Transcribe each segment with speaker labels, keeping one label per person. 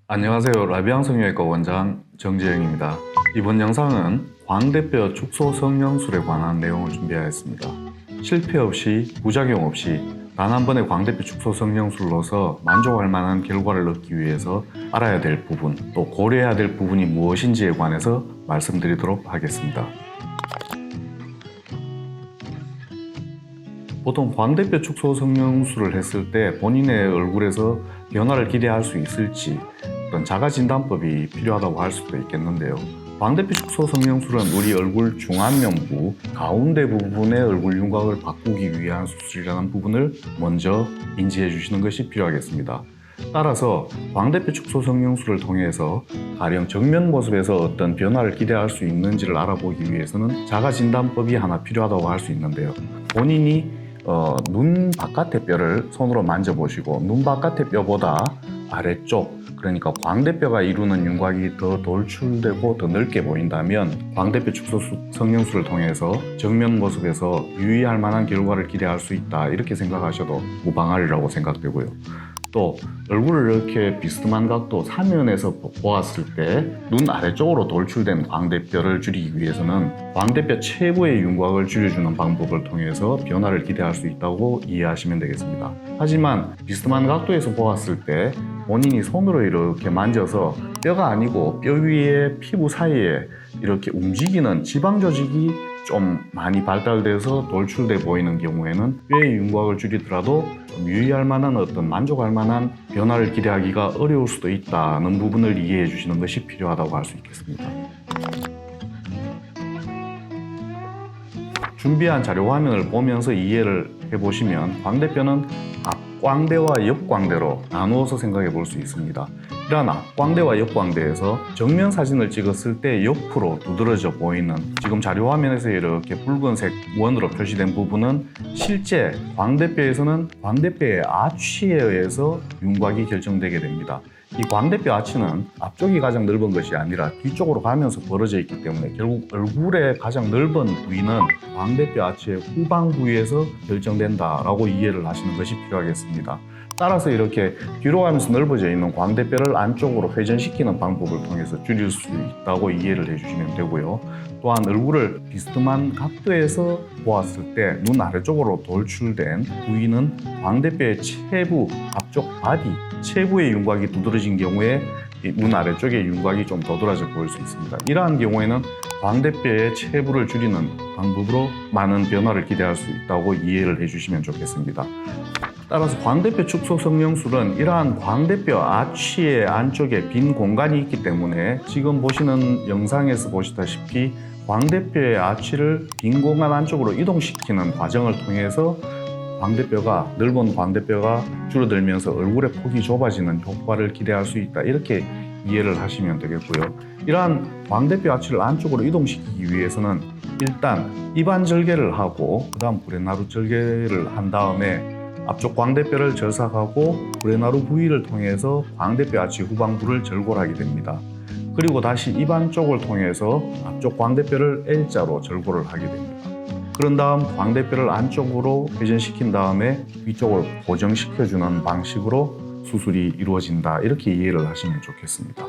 Speaker 1: 안녕하세요. 라비앙 성형외과 원장 정재영입니다. 이번 영상은 광대뼈 축소 성형술에 관한 내용을 준비하였습니다. 실패 없이 부작용 없이 단 한 번의 광대뼈 축소 성형술로서 만족할 만한 결과를 얻기 위해서 알아야 될 부분, 또 고려해야 될 부분이 무엇인지에 관해서 말씀드리도록 하겠습니다. 보통 광대뼈 축소 성형술을 했을 때 본인의 얼굴에서 변화를 기대할 수 있을지 어떤 자가진단법이 필요하다고 할 수도 있겠는데요. 광대뼈 축소 성형술은 우리 얼굴 중안면부 가운데 부분의 얼굴 윤곽을 바꾸기 위한 수술이라는 부분을 먼저 인지해 주시는 것이 필요하겠습니다. 따라서 광대뼈 축소 성형술을 통해서 가령 정면 모습에서 어떤 변화를 기대할 수 있는지를 알아보기 위해서는 자가진단법이 하나 필요하다고 할 수 있는데요. 본인이 눈 바깥의 뼈를 손으로 만져보시고 눈 바깥의 뼈보다 아래쪽, 그러니까 광대뼈가 이루는 윤곽이 더 돌출되고 더 넓게 보인다면 광대뼈 축소 성형술을 통해서 정면 모습에서 유의할 만한 결과를 기대할 수 있다, 이렇게 생각하셔도 무방하리라고 생각되고요. 또 얼굴을 이렇게 비스듬한 각도 사면에서 보았을 때 눈 아래쪽으로 돌출된 광대뼈를 줄이기 위해서는 광대뼈 최부의 윤곽을 줄여주는 방법을 통해서 변화를 기대할 수 있다고 이해하시면 되겠습니다. 하지만 비스듬한 각도에서 보았을 때 본인이 손으로 이렇게 만져서 뼈가 아니고 뼈 위에 피부 사이에 이렇게 움직이는 지방 조직이 좀 많이 발달돼서 돌출돼 보이는 경우에는 뼈의 윤곽을 줄이더라도 좀 유의할 만한 어떤 만족할 만한 변화를 기대하기가 어려울 수도 있다는 부분을 이해해 주시는 것이 필요하다고 할 수 있겠습니다. 준비한 자료 화면을 보면서 이해를 해보시면 광대뼈는 앞광대와 옆광대로 나누어서 생각해 볼 수 있습니다. 이러한 앞광대와 옆광대에서 정면 사진을 찍었을 때 옆으로 두드러져 보이는, 지금 자료 화면에서 이렇게 붉은색 원으로 표시된 부분은 실제 광대뼈에서는 광대뼈의 아치에 의해서 윤곽이 결정되게 됩니다. 이 광대뼈 아치는 앞쪽이 가장 넓은 것이 아니라 뒤쪽으로 가면서 벌어져 있기 때문에 결국 얼굴의 가장 넓은 부위는 광대뼈 아치의 후방 부위에서 결정된다라고 이해를 하시는 것이 필요하겠습니다. 따라서 이렇게 뒤로 가면서 넓어져 있는 광대뼈를 안쪽으로 회전시키는 방법을 통해서 줄일 수 있다고 이해를 해주시면 되고요. 또한 얼굴을 비스듬한 각도에서 보았을 때 눈 아래쪽으로 돌출된 부위는 광대뼈의 체부, 앞쪽 바디, 체부의 윤곽이 두드러진 경우에 눈 아래쪽의 윤곽이 좀 도드라져 보일 수 있습니다. 이러한 경우에는 광대뼈의 체부를 줄이는 방법으로 많은 변화를 기대할 수 있다고 이해를 해주시면 좋겠습니다. 따라서 광대뼈 축소 성형술은 이러한 광대뼈 아치의 안쪽에 빈 공간이 있기 때문에 지금 보시는 영상에서 보시다시피 광대뼈의 아치를 빈 공간 안쪽으로 이동시키는 과정을 통해서 광대뼈가, 넓은 광대뼈가 줄어들면서 얼굴의 폭이 좁아지는 효과를 기대할 수 있다, 이렇게 이해를 하시면 되겠고요. 이러한 광대뼈 아치를 안쪽으로 이동시키기 위해서는 일단 입안 절개를 하고 그 다음 구레나루 절개를 한 다음에 앞쪽 광대뼈를 절삭하고 구레나루 부위를 통해서 광대뼈 아치 후방부를 절골하게 됩니다. 그리고 다시 입안 쪽을 통해서 앞쪽 광대뼈를 L자로 절골을 하게 됩니다. 그런 다음 광대뼈를 안쪽으로 회전시킨 다음에 위쪽을 고정시켜주는 방식으로 수술이 이루어진다, 이렇게 이해를 하시면 좋겠습니다.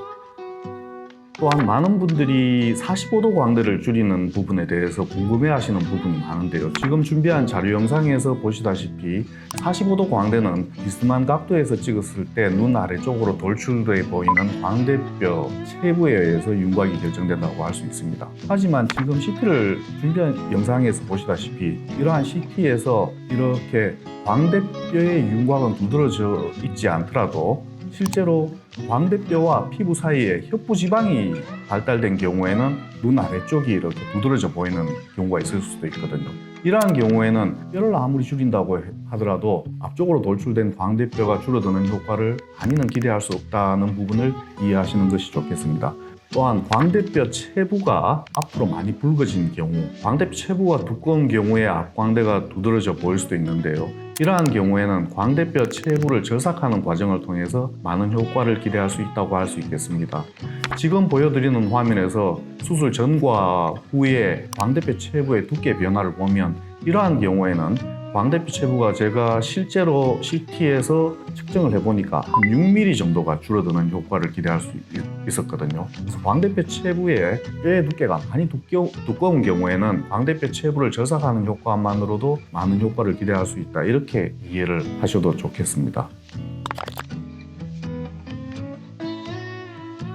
Speaker 1: 또한 많은 분들이 45도 광대를 줄이는 부분에 대해서 궁금해하시는 부분이 많은데요. 지금 준비한 자료 영상에서 보시다시피 45도 광대는 비스듬한 각도에서 찍었을 때 눈 아래쪽으로 돌출돼 보이는 광대뼈 체부에 의해서 윤곽이 결정된다고 할 수 있습니다. 하지만 지금 CT를 준비한 영상에서 보시다시피 이러한 CT에서 이렇게 광대뼈의 윤곽은 두드러져 있지 않더라도 실제로 광대뼈와 피부 사이에 혀부지방이 발달된 경우에는 눈 아래쪽이 이렇게 두드러져 보이는 경우가 있을 수도 있거든요. 이러한 경우에는 뼈를 아무리 줄인다고 하더라도 앞쪽으로 돌출된 광대뼈가 줄어드는 효과를 많이는 기대할 수 없다는 부분을 이해하시는 것이 좋겠습니다. 또한 광대뼈 체부가 앞으로 많이 붉어진 경우, 광대뼈 체부가 두꺼운 경우에 앞광대가 두드러져 보일 수도 있는데요. 이러한 경우에는 광대뼈 체부를 절삭하는 과정을 통해서 많은 효과를 기대할 수 있다고 할 수 있겠습니다. 지금 보여드리는 화면에서 수술 전과 후에 광대뼈 체부의 두께 변화를 보면 이러한 경우에는 광대뼈 체부가 제가 실제로 CT에서 측정을 해보니까 한 6mm 정도가 줄어드는 효과를 기대할 수 있었거든요. 그래서 광대뼈 체부의 뼈의 두께가 많이 두꺼운 경우에는 광대뼈 체부를 절삭하는 효과만으로도 많은 효과를 기대할 수 있다. 이렇게 이해를 하셔도 좋겠습니다.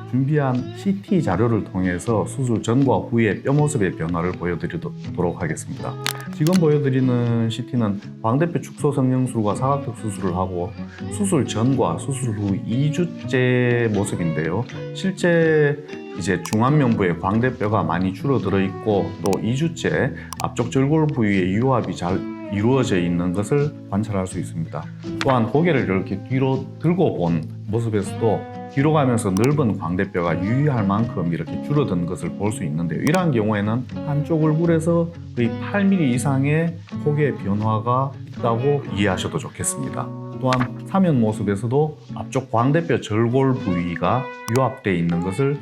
Speaker 1: 준비한 CT 자료를 통해서 수술 전과 후의 뼈 모습의 변화를 보여드리도록 하겠습니다. 지금 보여드리는 CT는 광대뼈 축소 성형술과 사각턱 수술을 하고 수술 전과 수술 후 2주째 모습인데요. 실제 이제 중안면부에 광대뼈가 많이 줄어들어 있고 또 2주째 앞쪽 절골 부위의 유압이 잘 이루어져 있는 것을 관찰할 수 있습니다. 또한 고개를 이렇게 뒤로 들고 본 모습에서도 뒤로 가면서 넓은 광대뼈가 유의할 만큼 이렇게 줄어든 것을 볼 수 있는데요. 이러한 경우에는 한쪽 얼굴에서 거의 8mm 이상의 폭의 변화가 있다고 이해하셔도 좋겠습니다. 또한 사면 모습에서도 앞쪽 광대뼈 절골 부위가 유압되어 있는 것을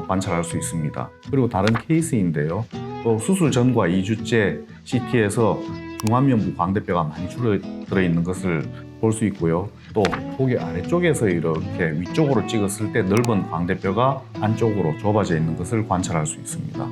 Speaker 1: 관찰할 수 있습니다. 그리고 다른 케이스인데요. 또 수술 전과 2주째 CT에서 중안면부 광대뼈가 많이 줄어들어 있는 것을 볼 수 있고요. 또 고개 아래쪽에서 이렇게 위쪽으로 찍었을 때 넓은 광대뼈가 안쪽으로 좁아져 있는 것을 관찰할 수 있습니다.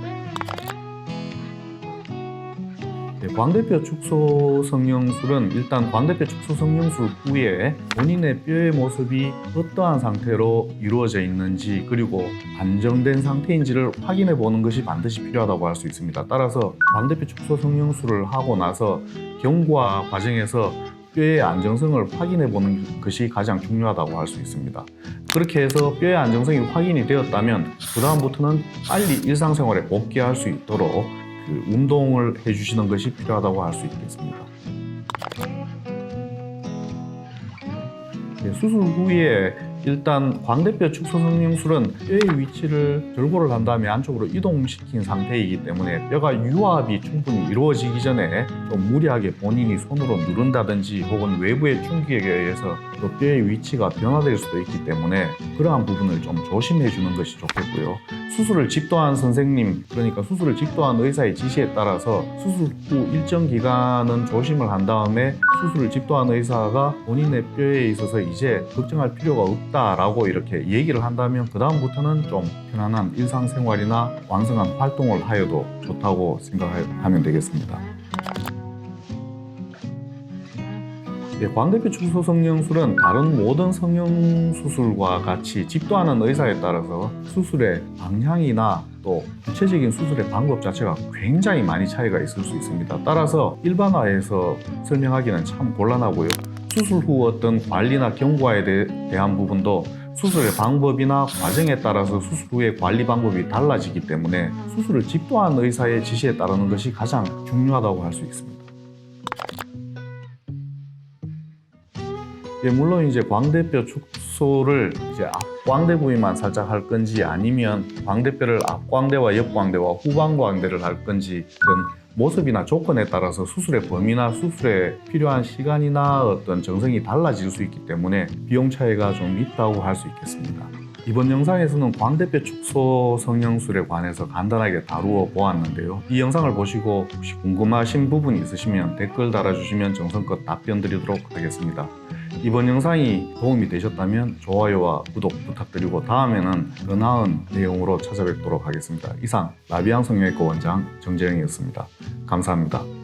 Speaker 1: 광대뼈 축소 성형술은 일단 광대뼈 축소 성형술 후에 본인의 뼈의 모습이 어떠한 상태로 이루어져 있는지 그리고 안정된 상태인지를 확인해 보는 것이 반드시 필요하다고 할 수 있습니다. 따라서 광대뼈 축소 성형술을 하고 나서 경과 과정에서 뼈의 안정성을 확인해 보는 것이 가장 중요하다고 할 수 있습니다. 그렇게 해서 뼈의 안정성이 확인이 되었다면 그 다음부터는 빨리 일상생활에 복귀할 수 있도록 운동을 해주시는 것이 필요하다고 할 수 있겠습니다. 수술 후에 일단 광대뼈 축소 성형술은 뼈의 위치를 절골을 한 다음에 안쪽으로 이동시킨 상태이기 때문에 뼈가 유압이 충분히 이루어지기 전에 좀 무리하게 본인이 손으로 누른다든지 혹은 외부의 충격에 의해서 또 뼈의 위치가 변화될 수도 있기 때문에 그러한 부분을 좀 조심해 주는 것이 좋겠고요. 수술을 집도한 선생님, 그러니까 수술을 집도한 의사의 지시에 따라서 수술 후 일정 기간은 조심을 한 다음에 수술을 집도한 의사가 본인의 뼈에 있어서 이제 걱정할 필요가 없다라고 이렇게 얘기를 한다면 그 다음부터는 좀 편안한 일상생활이나 왕성한 활동을 하여도 좋다고 생각하면 되겠습니다. 광대뼈 축소 성형술은 다른 모든 성형수술과 같이 집도하는 의사에 따라서 수술의 방향이나 또 구체적인 수술의 방법 자체가 굉장히 많이 차이가 있을 수 있습니다. 따라서 일반화해서 설명하기는 참 곤란하고요. 수술 후 어떤 관리나 경과에 대한 부분도 수술의 방법이나 과정에 따라서 수술 후의 관리 방법이 달라지기 때문에 수술을 집도한 의사의 지시에 따르는 것이 가장 중요하다고 할 수 있습니다. 물론 이제 광대뼈 축소를 이제 앞광대 부위만 살짝 할 건지 아니면 광대뼈를 앞광대와 옆광대와 후방광대를 할 건지 그런 모습이나 조건에 따라서 수술의 범위나 수술에 필요한 시간이나 어떤 정성이 달라질 수 있기 때문에 비용 차이가 좀 있다고 할 수 있겠습니다. 이번 영상에서는 광대뼈 축소 성형술에 관해서 간단하게 다루어 보았는데요. 이 영상을 보시고 혹시 궁금하신 부분이 있으시면 댓글 달아주시면 정성껏 답변 드리도록 하겠습니다. 이번 영상이 도움이 되셨다면 좋아요와 구독 부탁드리고 다음에는 더 나은 내용으로 찾아뵙도록 하겠습니다. 이상 라비앙 성형외과 원장 정재영이었습니다. 감사합니다.